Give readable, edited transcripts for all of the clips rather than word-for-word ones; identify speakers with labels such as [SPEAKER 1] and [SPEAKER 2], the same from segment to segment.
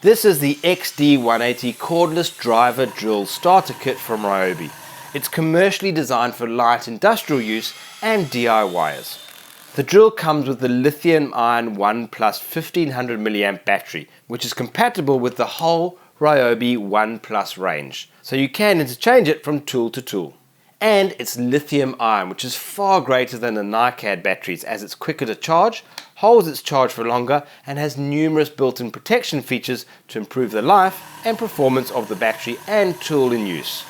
[SPEAKER 1] This is the XD-180 cordless driver drill starter kit from Ryobi. It's commercially designed for light industrial use and DIYers. The drill comes with the lithium-ion 1 plus 1500 mAh battery, which is compatible with the whole Ryobi 1 plus range, so you can interchange it from tool to tool. And it's lithium-ion, which is far greater than the NiCad batteries as it's quicker to charge, holds its charge for longer, and has numerous built-in protection features to improve the life and performance of the battery and tool in use.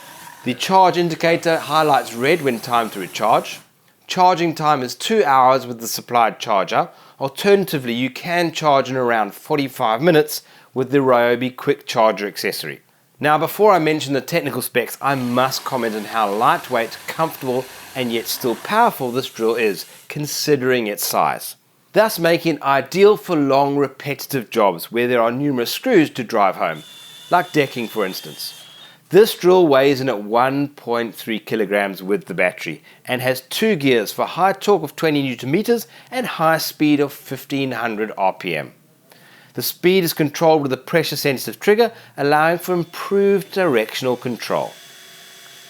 [SPEAKER 1] The charge indicator highlights red when time to recharge. Charging time is 2 hours with the supplied charger. Alternatively, you can charge in around 45 minutes with the Ryobi quick charger accessory. Now, before I mention the technical specs, I must comment on how lightweight, comfortable, and yet still powerful this drill is, considering its size. Thus making it ideal for long, repetitive jobs where there are numerous screws to drive home, like decking for instance. This drill weighs in at 1.3 kilograms with the battery and has 2 gears for high torque of 20 Newton meters and high speed of 1500 RPM. The speed is controlled with a pressure-sensitive trigger, allowing for improved directional control.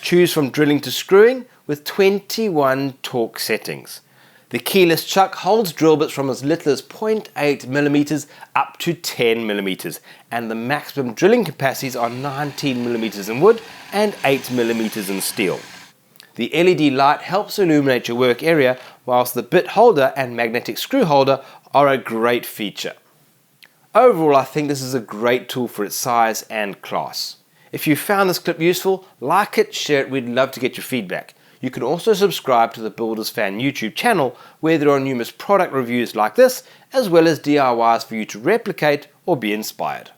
[SPEAKER 1] Choose from drilling to screwing with 21 torque settings. The keyless chuck holds drill bits from as little as 0.8 millimeters up to 10 millimeters, and the maximum drilling capacities are 19 millimeters in wood and 8 millimeters in steel. The LED light helps illuminate your work area, whilst the bit holder and magnetic screw holder are a great feature. Overall, I think this is a great tool for its size and class. If you found this clip useful, like it, share it, we'd love to get your feedback. You can also subscribe to the Builders Fan YouTube channel, where there are numerous product reviews like this, as well as DIYs for you to replicate or be inspired.